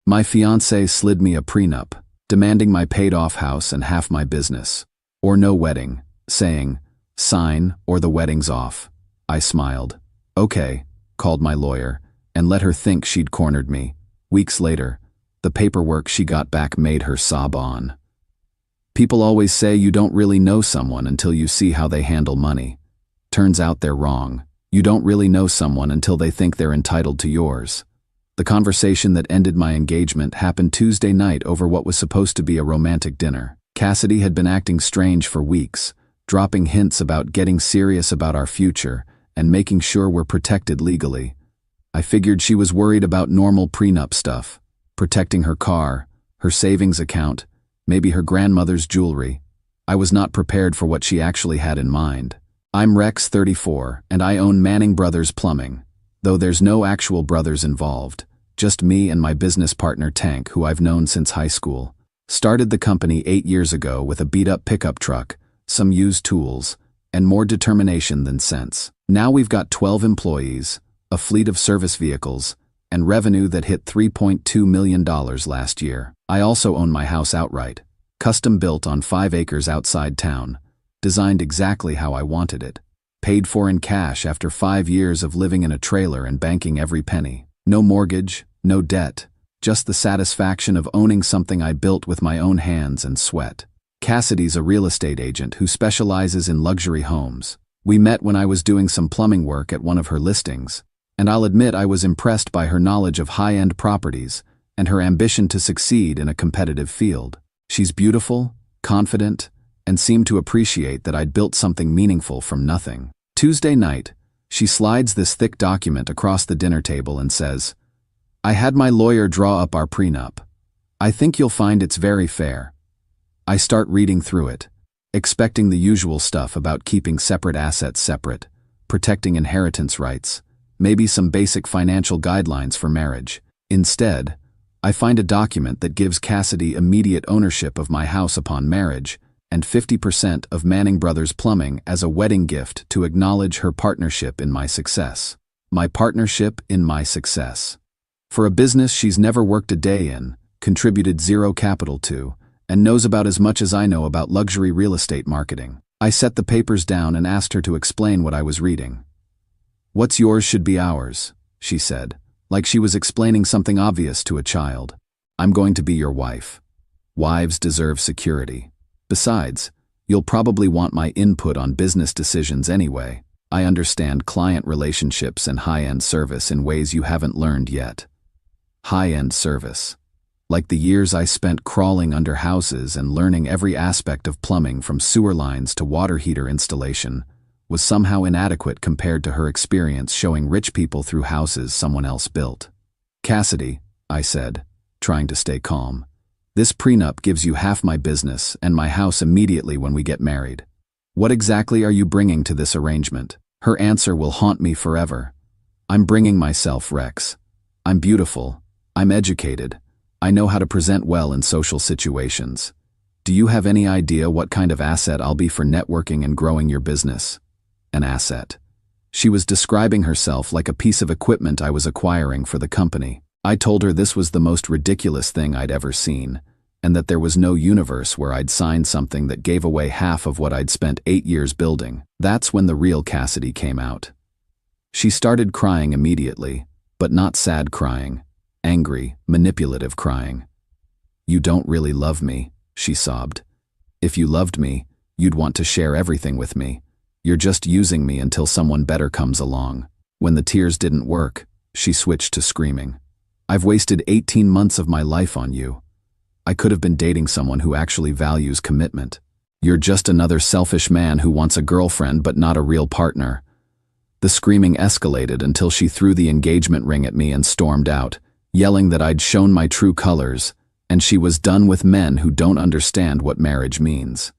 My fiancé slid me a prenup, demanding my paid-off house and half my business. Or no wedding, saying, "Sign or the wedding's off." I smiled. "Okay," called my lawyer, and let her think she'd cornered me. Weeks later, the paperwork she got back made her sob on. People always say you don't really know someone until you see how they handle money. Turns out they're wrong. You don't really know someone until they think they're entitled to yours. The conversation that ended my engagement happened Tuesday night over what was supposed to be a romantic dinner. Cassidy had been acting strange for weeks, dropping hints about getting serious about our future and making sure we're protected legally. I figured she was worried about normal prenup stuff, protecting her car, her savings account, maybe her grandmother's jewelry. I was not prepared for what she actually had in mind. I'm Rex, 34, and I own Manning Brothers Plumbing, though there's no actual brothers involved, just me and my business partner Tank, who I've known since high school. Started the company 8 years ago with a beat-up pickup truck, some used tools, and more determination than sense. Now we've got 12 employees, a fleet of service vehicles, and revenue that hit $3.2 million last year. I also own my house outright, custom built on 5 acres outside town, designed exactly how I wanted it. Paid for in cash after 5 years of living in a trailer and banking every penny. No mortgage, no debt, just the satisfaction of owning something I built with my own hands and sweat. Cassidy's a real estate agent who specializes in luxury homes. We met when I was doing some plumbing work at one of her listings, and I'll admit I was impressed by her knowledge of high-end properties and her ambition to succeed in a competitive field. She's beautiful, confident, and seemed to appreciate that I'd built something meaningful from nothing. Tuesday night, she slides this thick document across the dinner table and says, "I had my lawyer draw up our prenup. I think you'll find it's very fair." I start reading through it, expecting the usual stuff about keeping separate assets separate, protecting inheritance rights, maybe some basic financial guidelines for marriage. Instead, I find a document that gives Cassidy immediate ownership of my house upon marriage and 50% of Manning Brothers Plumbing as a wedding gift to acknowledge her partnership in my success. My partnership in my success. For a business she's never worked a day in, contributed zero capital to, and knows about as much as I know about luxury real estate marketing. I set the papers down and asked her to explain what I was reading. "What's yours should be ours," she said, like she was explaining something obvious to a child. "I'm going to be your wife. Wives deserve security. Besides, you'll probably want my input on business decisions anyway. I understand client relationships and high-end service in ways you haven't learned yet." High-end service. Like the years I spent crawling under houses and learning every aspect of plumbing from sewer lines to water heater installation, was somehow inadequate compared to her experience showing rich people through houses someone else built. "Cassidy," I said, trying to stay calm, "this prenup gives you half my business and my house immediately when we get married. What exactly are you bringing to this arrangement?" Her answer will haunt me forever. "I'm bringing myself, Rex. I'm beautiful. I'm educated. I know how to present well in social situations. Do you have any idea what kind of asset I'll be for networking and growing your business?" An asset. She was describing herself like a piece of equipment I was acquiring for the company. I told her this was the most ridiculous thing I'd ever seen, and that there was no universe where I'd sign something that gave away half of what I'd spent 8 years building. That's when the real Cassidy came out. She started crying immediately, but not sad crying, angry, manipulative crying. "You don't really love me," she sobbed. "If you loved me, you'd want to share everything with me. You're just using me until someone better comes along." When the tears didn't work, she switched to screaming. "I've wasted 18 months of my life on you. I could have been dating someone who actually values commitment. You're just another selfish man who wants a girlfriend but not a real partner." The screaming escalated until she threw the engagement ring at me and stormed out, yelling that I'd shown my true colors, and she was done with men who don't understand what marriage means.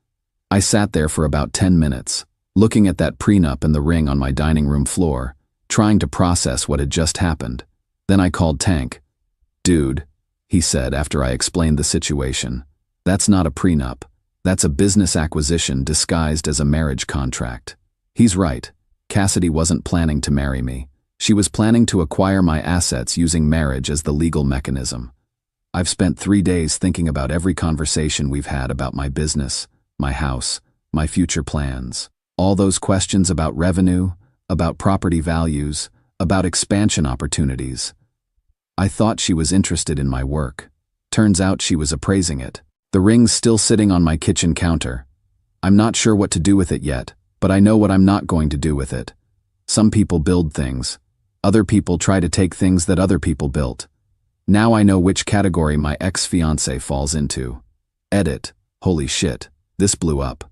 I sat there for about 10 minutes, looking at that prenup and the ring on my dining room floor, trying to process what had just happened. Then I called Tank. "Dude," he said after I explained the situation, "that's not a prenup. That's a business acquisition disguised as a marriage contract." He's right. Cassidy wasn't planning to marry me. She was planning to acquire my assets using marriage as the legal mechanism. I've spent 3 days thinking about every conversation we've had about my business, my house, my future plans. All those questions about revenue, about property values, about expansion opportunities. I thought she was interested in my work. Turns out she was appraising it. The ring's still sitting on my kitchen counter. I'm not sure what to do with it yet, but I know what I'm not going to do with it. Some people build things. Other people try to take things that other people built. Now I know which category my ex-fiancé falls into. Edit. Holy shit, this blew up.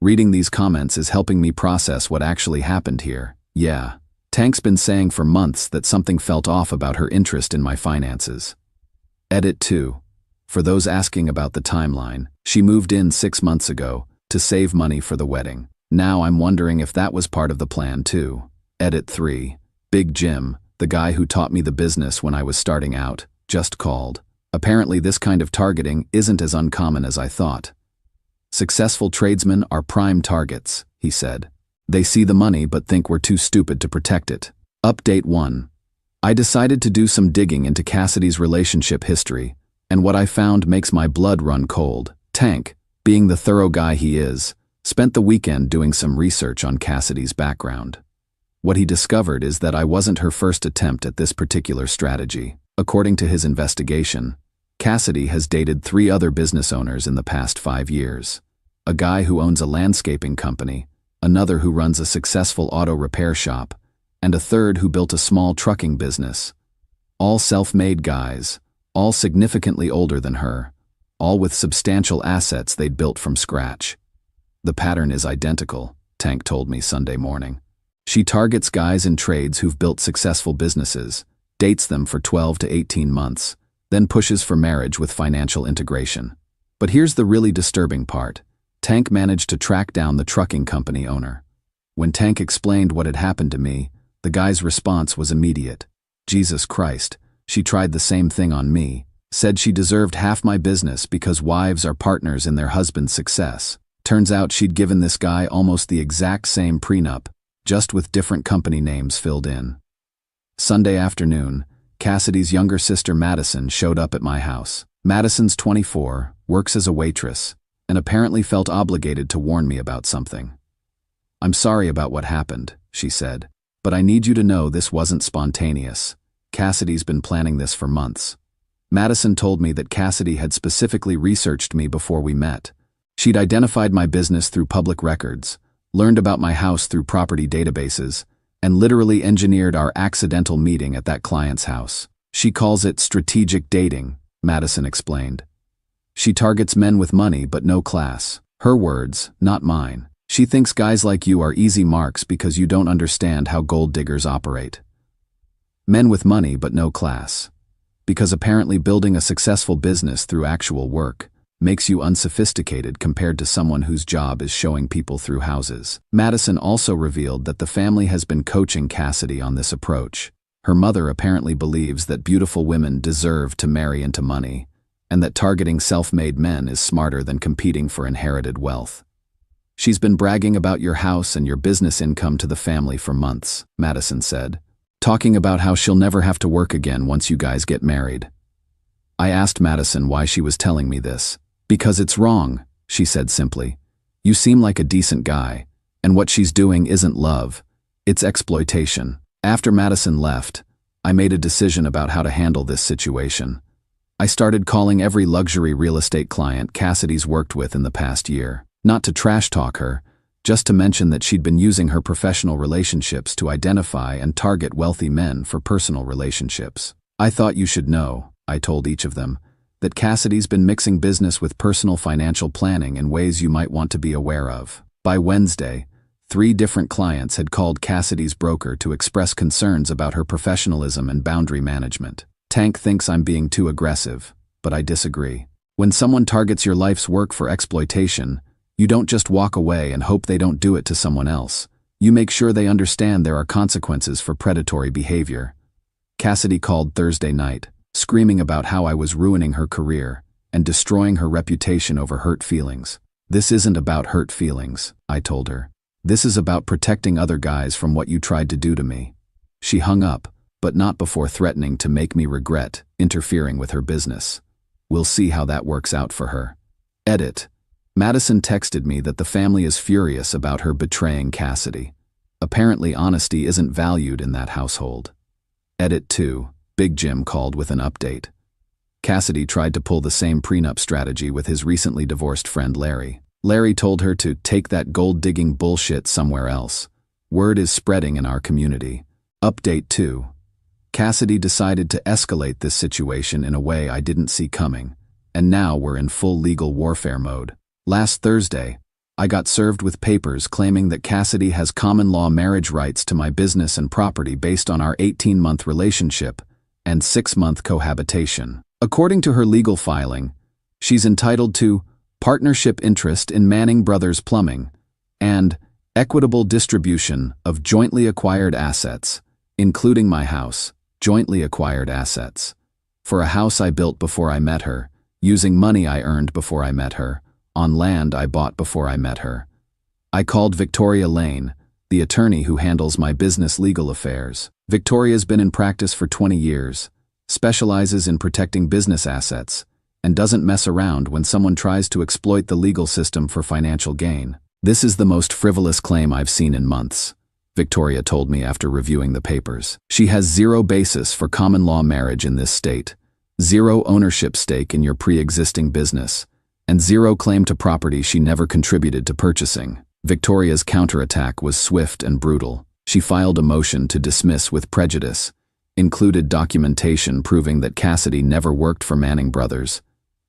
Reading these comments is helping me process what actually happened here. Yeah, Tank's been saying for months that something felt off about her interest in my finances. Edit 2. For those asking about the timeline, she moved in 6 months ago to save money for the wedding. Now I'm wondering if that was part of the plan too. Edit 3. Big Jim, the guy who taught me the business when I was starting out, just called. Apparently this kind of targeting isn't as uncommon as I thought. Successful tradesmen are prime targets, he said. They see the money but think we're too stupid to protect it. Update 1. I decided to do some digging into Cassidy's relationship history, and what I found makes my blood run cold. Tank, being the thorough guy he is, spent the weekend doing some research on Cassidy's background. What he discovered is that I wasn't her first attempt at this particular strategy. According to his investigation, Cassidy has dated 3 other business owners in the past 5 years. A guy who owns a landscaping company, another who runs a successful auto repair shop, and a third who built a small trucking business. All self-made guys, all significantly older than her, all with substantial assets they'd built from scratch. The pattern is identical, Tank told me Sunday morning. She targets guys in trades who've built successful businesses, dates them for 12 to 18 months, then pushes for marriage with financial integration. But here's the really disturbing part. Tank managed to track down the trucking company owner. When Tank explained what had happened to me, the guy's response was immediate. Jesus Christ, she tried the same thing on me, said she deserved half my business because wives are partners in their husband's success. Turns out she'd given this guy almost the exact same prenup, just with different company names filled in. Sunday afternoon, Cassidy's younger sister Madison showed up at my house. Madison's 24, works as a waitress, and apparently felt obligated to warn me about something. I'm sorry about what happened, she said, but I need you to know this wasn't spontaneous. Cassidy's been planning this for months. Madison told me that Cassidy had specifically researched me before we met. She'd identified my business through public records, learned about my house through property databases, and literally engineered our accidental meeting at that client's house. She calls it strategic dating, Madison explained. She targets men with money but no class. Her words, not mine. She thinks guys like you are easy marks because you don't understand how gold diggers operate. Men with money but no class. Because apparently building a successful business through actual work makes you unsophisticated compared to someone whose job is showing people through houses. Madison also revealed that the family has been coaching Cassidy on this approach. Her mother apparently believes that beautiful women deserve to marry into money, and that targeting self-made men is smarter than competing for inherited wealth. She's been bragging about your house and your business income to the family for months, Madison said, talking about how she'll never have to work again once you guys get married. I asked Madison why she was telling me this. Because it's wrong, she said simply. You seem like a decent guy, and what she's doing isn't love, it's exploitation. After Madison left, I made a decision about how to handle this situation. I started calling every luxury real estate client Cassidy's worked with in the past year, not to trash talk her, just to mention that she'd been using her professional relationships to identify and target wealthy men for personal relationships. I thought you should know, I told each of them, that Cassidy's been mixing business with personal financial planning in ways you might want to be aware of. By Wednesday, 3 different clients had called Cassidy's broker to express concerns about her professionalism and boundary management. Tank thinks I'm being too aggressive, but I disagree. When someone targets your life's work for exploitation, you don't just walk away and hope they don't do it to someone else. You make sure they understand there are consequences for predatory behavior. Cassidy called Thursday night, screaming about how I was ruining her career and destroying her reputation over hurt feelings. This isn't about hurt feelings, I told her. This is about protecting other guys from what you tried to do to me. She hung up, but not before threatening to make me regret interfering with her business. We'll see how that works out for her. Edit. Madison texted me that the family is furious about her betraying Cassidy. Apparently honesty isn't valued in that household. Edit 2. Big Jim called with an update. Cassidy tried to pull the same prenup strategy with his recently divorced friend Larry. Larry told her to take that gold-digging bullshit somewhere else. Word is spreading in our community. Update 2. Cassidy decided to escalate this situation in a way I didn't see coming, and now we're in full legal warfare mode. Last Thursday, I got served with papers claiming that Cassidy has common-law marriage rights to my business and property based on our 18-month relationship and 6-month cohabitation. According to her legal filing, she's entitled to partnership interest in Manning Brothers Plumbing and equitable distribution of jointly acquired assets, including my house, jointly acquired assets, for a house I built before I met her, using money I earned before I met her, on land I bought before I met her. I called Victoria Lane, the attorney who handles my business legal affairs. Victoria's been in practice for 20 years, specializes in protecting business assets, and doesn't mess around when someone tries to exploit the legal system for financial gain. This is the most frivolous claim I've seen in months, Victoria told me after reviewing the papers. She has zero basis for common law marriage in this state, zero ownership stake in your pre-existing business, and zero claim to property she never contributed to purchasing. Victoria's counterattack was swift and brutal. She filed a motion to dismiss with prejudice, included documentation proving that Cassidy never worked for Manning Brothers,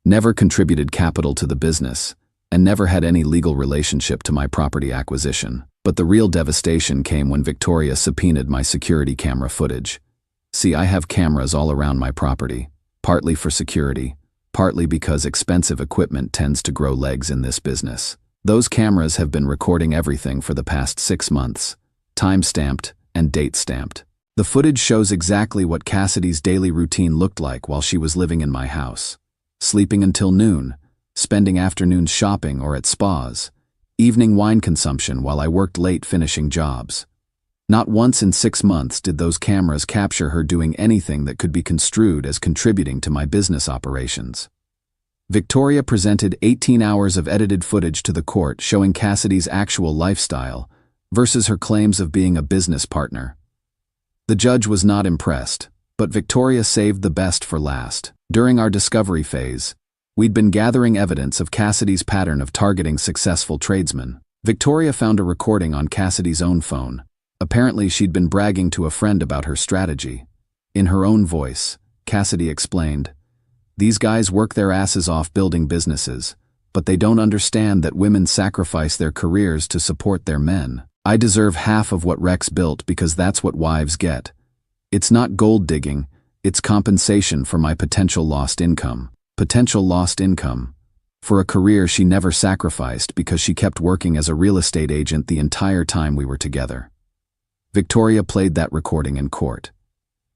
never contributed capital to the business, and never had any legal relationship to my property acquisition. But the real devastation came when Victoria subpoenaed my security camera footage. See, I have cameras all around my property, partly for security, partly because expensive equipment tends to grow legs in this business. Those cameras have been recording everything for the past 6 months, time-stamped and date-stamped. The footage shows exactly what Cassidy's daily routine looked like while she was living in my house. Sleeping until noon, spending afternoons shopping or at spas, evening wine consumption while I worked late finishing jobs. Not once in 6 months did those cameras capture her doing anything that could be construed as contributing to my business operations. Victoria presented 18 hours of edited footage to the court showing Cassidy's actual lifestyle versus her claims of being a business partner. The judge was not impressed, but Victoria saved the best for last. During our discovery phase, we'd been gathering evidence of Cassidy's pattern of targeting successful tradesmen. Victoria found a recording on Cassidy's own phone. Apparently she'd been bragging to a friend about her strategy. In her own voice, Cassidy explained, "These guys work their asses off building businesses, but they don't understand that women sacrifice their careers to support their men. I deserve half of what Rex built because that's what wives get. It's not gold digging, it's compensation for my potential lost income." Potential lost income. For a career she never sacrificed because she kept working as a real estate agent the entire time we were together. Victoria played that recording in court.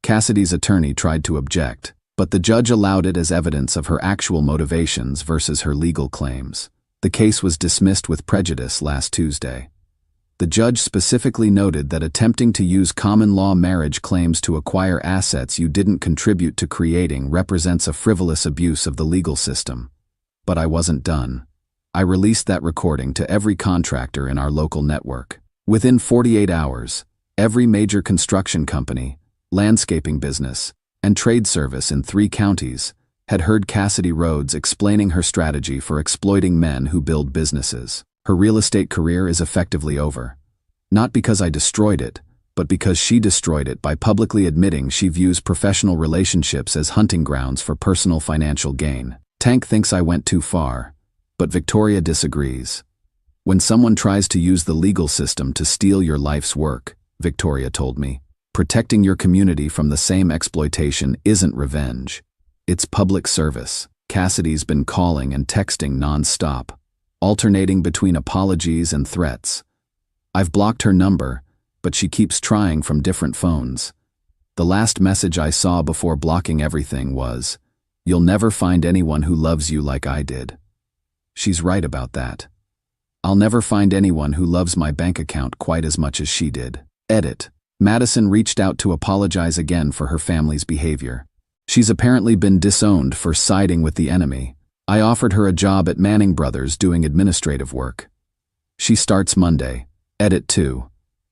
Cassidy's attorney tried to object, but the judge allowed it as evidence of her actual motivations versus her legal claims. The case was dismissed with prejudice last Tuesday. The judge specifically noted that attempting to use common-law marriage claims to acquire assets you didn't contribute to creating represents a frivolous abuse of the legal system. But I wasn't done. I released that recording to every contractor in our local network. Within 48 hours, every major construction company, landscaping business, and trade service in 3 counties had heard Cassidy Rhodes explaining her strategy for exploiting men who build businesses. Her real estate career is effectively over. Not because I destroyed it, but because she destroyed it by publicly admitting she views professional relationships as hunting grounds for personal financial gain. Tank thinks I went too far, but Victoria disagrees. When someone tries to use the legal system to steal your life's work, Victoria told me, protecting your community from the same exploitation isn't revenge. It's public service. Cassidy's been calling and texting non-stop, alternating between apologies and threats. I've blocked her number, but she keeps trying from different phones. The last message I saw before blocking everything was, "You'll never find anyone who loves you like I did." She's right about that. I'll never find anyone who loves my bank account quite as much as she did. Edit. Madison reached out to apologize again for her family's behavior. She's apparently been disowned for siding with the enemy. I offered her a job at Manning Brothers doing administrative work. She starts Monday. Edit 2.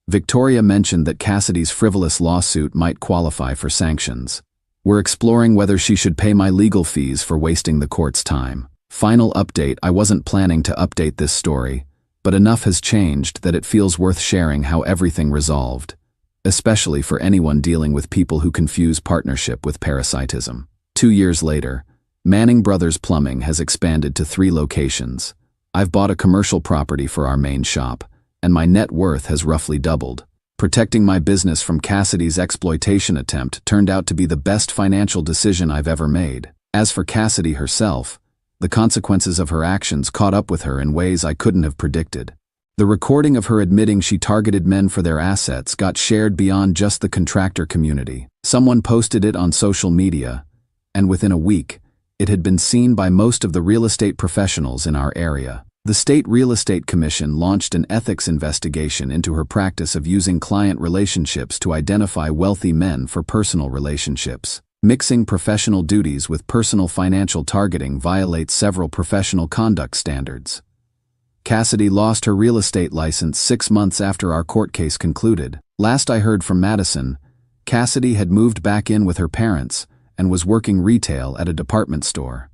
Victoria mentioned that Cassidy's frivolous lawsuit might qualify for sanctions. We're exploring whether she should pay my legal fees for wasting the court's time. Final update: I wasn't planning to update this story, but enough has changed that it feels worth sharing how everything resolved, especially for anyone dealing with people who confuse partnership with parasitism. 2 years later, Manning Brothers Plumbing has expanded to 3 locations. I've bought a commercial property for our main shop, and my net worth has roughly doubled. Protecting my business from Cassidy's exploitation attempt turned out to be the best financial decision I've ever made. As for Cassidy herself, the consequences of her actions caught up with her in ways I couldn't have predicted. The recording of her admitting she targeted men for their assets got shared beyond just the contractor community. Someone posted it on social media, and within a week, it had been seen by most of the real estate professionals in our area. The State Real Estate Commission launched an ethics investigation into her practice of using client relationships to identify wealthy men for personal relationships. Mixing professional duties with personal financial targeting violates several professional conduct standards. Cassidy lost her real estate license 6 months after our court case concluded. Last I heard from Madison, Cassidy had moved back in with her parents and was working retail at a department store.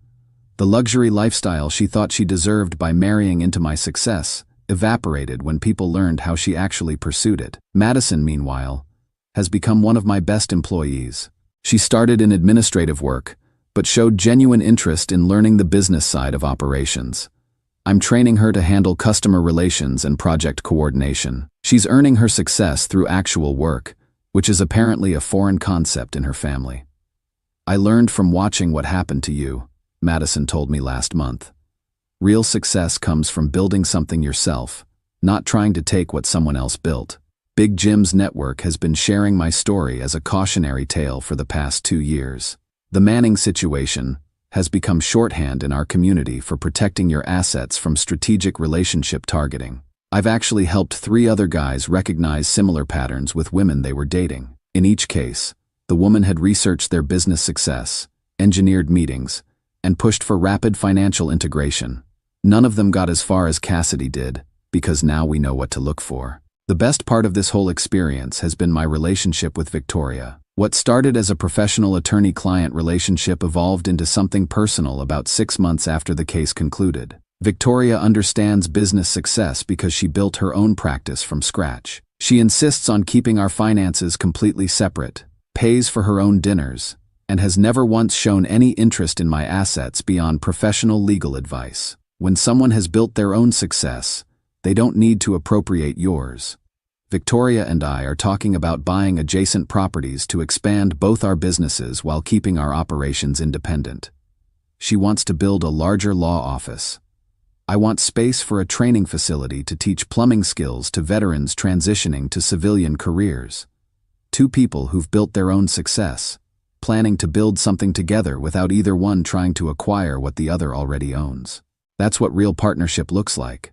The luxury lifestyle she thought she deserved by marrying into my success evaporated when people learned how she actually pursued it. Madison, meanwhile, has become one of my best employees. She started in administrative work, but showed genuine interest in learning the business side of operations. I'm training her to handle customer relations and project coordination. She's earning her success through actual work, which is apparently a foreign concept in her family. I learned from watching what happened to you, Madison told me last month. Real success comes from building something yourself, not trying to take what someone else built. Big Jim's network has been sharing my story as a cautionary tale for the past 2 years. The Manning situation has become shorthand in our community for protecting your assets from strategic relationship targeting. I've actually helped 3 other guys recognize similar patterns with women they were dating. In each case, the woman had researched their business success, engineered meetings, and pushed for rapid financial integration. None of them got as far as Cassidy did, because now we know what to look for. The best part of this whole experience has been my relationship with Victoria. What started as a professional attorney-client relationship evolved into something personal about 6 months after the case concluded. Victoria understands business success because she built her own practice from scratch. She insists on keeping our finances completely separate, pays for her own dinners, and has never once shown any interest in my assets beyond professional legal advice. When someone has built their own success, they don't need to appropriate yours. Victoria and I are talking about buying adjacent properties to expand both our businesses while keeping our operations independent. She wants to build a larger law office. I want space for a training facility to teach plumbing skills to veterans transitioning to civilian careers. 2 people who've built their own success, planning to build something together without either one trying to acquire what the other already owns. That's what real partnership looks like.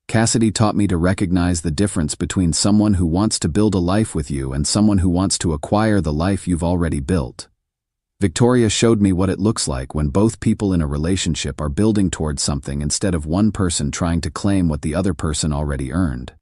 Cassidy taught me to recognize the difference between someone who wants to build a life with you and someone who wants to acquire the life you've already built. Victoria showed me what it looks like when both people in a relationship are building towards something instead of one person trying to claim what the other person already earned.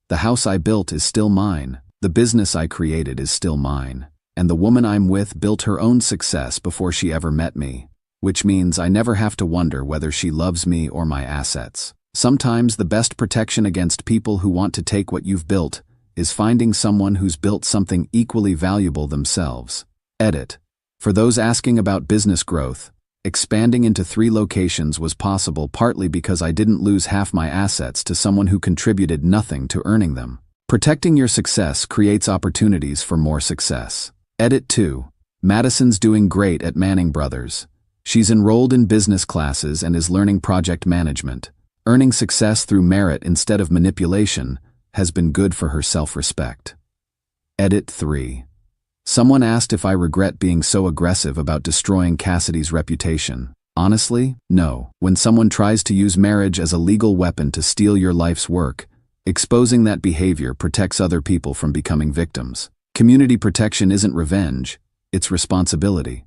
The house I built is still mine. The business I created is still mine. And the woman I'm with built her own success before she ever met me, which means I never have to wonder whether she loves me or my assets. Sometimes the best protection against people who want to take what you've built is finding someone who's built something equally valuable themselves. Edit. For those asking about business growth, expanding into 3 locations was possible partly because I didn't lose half my assets to someone who contributed nothing to earning them. Protecting your success creates opportunities for more success. Edit 2. Madison's doing great at Manning Brothers. She's enrolled in business classes and is learning project management. Earning success through merit instead of manipulation has been good for her self-respect. Edit 3. Someone asked if I regret being so aggressive about destroying Cassidy's reputation. Honestly, no. When someone tries to use marriage as a legal weapon to steal your life's work, exposing that behavior protects other people from becoming victims. Community protection isn't revenge, it's responsibility.